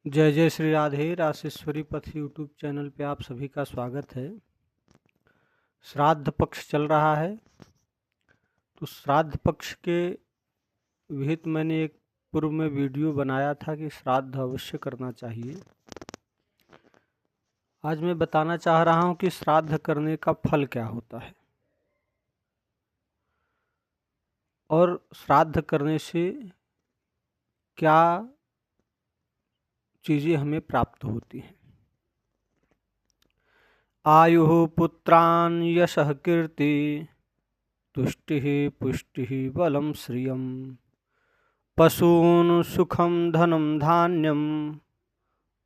जय जय श्री राधे। राशेश्वरी पथ यूट्यूब चैनल पे आप सभी का स्वागत है। श्राद्ध पक्ष चल रहा है, तो श्राद्ध पक्ष के विहित मैंने एक पूर्व में वीडियो बनाया था कि श्राद्ध अवश्य करना चाहिए। आज मैं बताना चाह रहा हूं कि श्राद्ध करने का फल क्या होता है और श्राद्ध करने से क्या चीज़ें हमें प्राप्त होती हैं। आयुः पुत्रान् यशः कीर्ति तुष्टिः पुष्टिः बलं श्रियं पशून् सुखं धनं धान्यं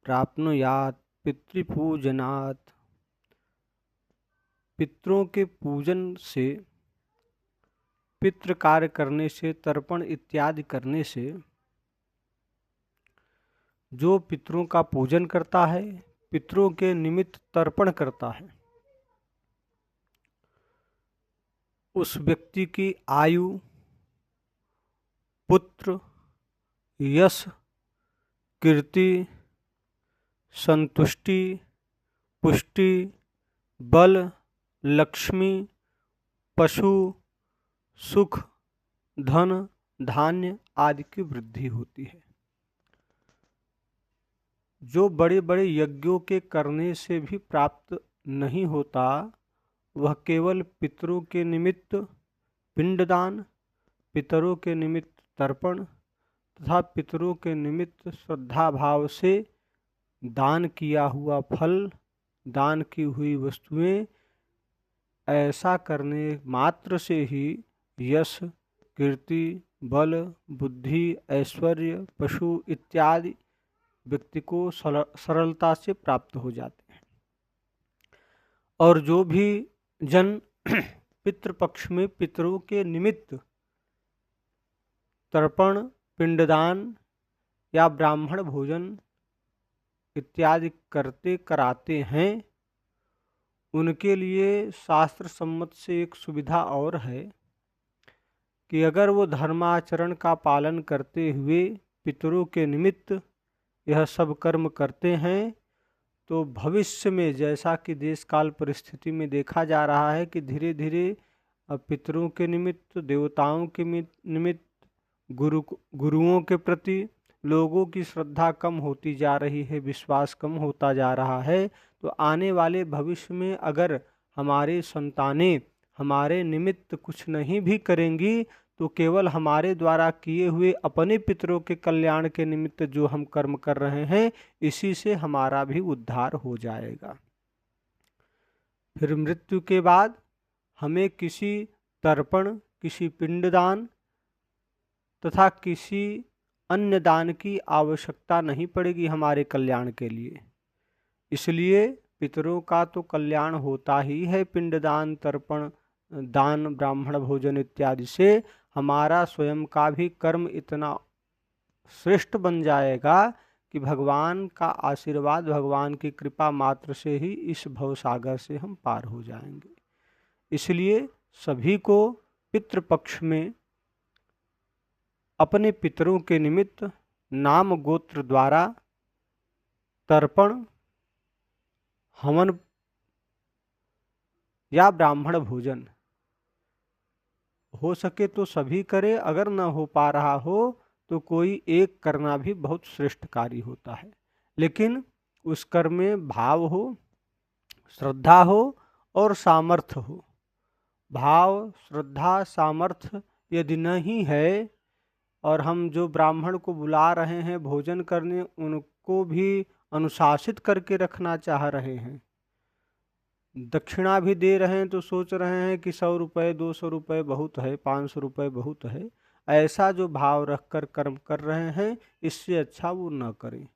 प्राप्नुयात् पितृपूजनात्। पितरों के पूजन से, पितृ कार्य करने से, तर्पण इत्यादि करने से जो पितरों का पूजन करता है, पितरों के निमित्त तर्पण करता है, उस व्यक्ति की आयु, पुत्र, यश, कीर्ति, संतुष्टि, पुष्टि, बल, लक्ष्मी, पशु, सुख, धन, धान्य आदि की वृद्धि होती है। जो बड़े बड़े यज्ञों के करने से भी प्राप्त नहीं होता, वह केवल पितरों के निमित्त पिंडदान, पितरों के निमित्त तर्पण तथा पितरों के निमित्त श्रद्धा भाव से दान किया हुआ फल, दान की हुई वस्तुएं, ऐसा करने मात्र से ही यश, कीर्ति, बल, बुद्धि, ऐश्वर्य, पशु इत्यादि व्यक्ति को सरलता से प्राप्त हो जाते हैं। और जो भी जन पितृपक्ष में पितरों के निमित्त तर्पण, पिंडदान या ब्राह्मण भोजन इत्यादि कराते हैं, उनके लिए शास्त्र सम्मत से एक सुविधा और है कि अगर वो धर्माचरण का पालन करते हुए पितरों के निमित्त यह सब कर्म करते हैं, तो भविष्य में, जैसा कि देश काल परिस्थिति में देखा जा रहा है कि धीरे धीरे पितरों के निमित्त, देवताओं के निमित्त, गुरुओं के प्रति लोगों की श्रद्धा कम होती जा रही है, विश्वास कम होता जा रहा है। तो आने वाले भविष्य में अगर हमारे संतानें हमारे निमित्त कुछ नहीं भी करेंगी, तो केवल हमारे द्वारा किए हुए अपने पितरों के कल्याण के निमित्त जो हम कर्म कर रहे हैं, इसी से हमारा भी उद्धार हो जाएगा। फिर मृत्यु के बाद हमें किसी तर्पण, किसी पिंडदान तथा किसी अन्य दान की आवश्यकता नहीं पड़ेगी हमारे कल्याण के लिए। इसलिए पितरों का तो कल्याण होता ही है पिंडदान, तर्पण, दान, ब्राह्मण भोजन इत्यादि से। हमारा स्वयं का भी कर्म इतना श्रेष्ठ बन जाएगा कि भगवान का आशीर्वाद, भगवान की कृपा मात्र से ही इस भवसागर से हम पार हो जाएंगे। इसलिए सभी को पितृपक्ष में अपने पितरों के निमित्त नाम गोत्र द्वारा तर्पण, हवन या ब्राह्मण भोजन हो सके तो सभी करे, अगर न हो पा रहा हो तो कोई एक करना भी बहुत श्रेष्ठ कार्य होता है। लेकिन उस कर्म में भाव हो, श्रद्धा हो और सामर्थ्य हो। भाव, श्रद्धा, सामर्थ्य यदि नहीं है और हम जो ब्राह्मण को बुला रहे हैं भोजन करने, उनको भी अनुशासित करके रखना चाह रहे हैं, दक्षिणा भी दे रहे हैं, तो सोच रहे हैं कि 100 रुपये, 200 रुपये बहुत है, 500 रुपये बहुत है, ऐसा जो भाव रखकर कर्म कर रहे हैं, इससे अच्छा वो न करें।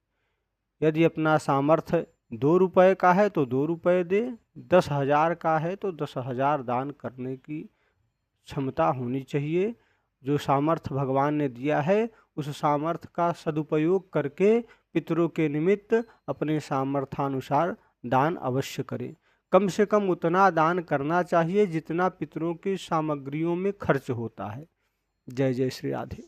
यदि अपना सामर्थ्य 2 रुपये का है तो 2 रुपये दे, 10,000 का है तो 10,000 दान करने की क्षमता होनी चाहिए। जो सामर्थ्य भगवान ने दिया है, उस सामर्थ्य का सदुपयोग करके पितरों के निमित्त अपने सामर्थ्यानुसार दान अवश्य करें। कम से कम उतना दान करना चाहिए जितना पितरों की सामग्रियों में खर्च होता है। जय जय श्री राधे।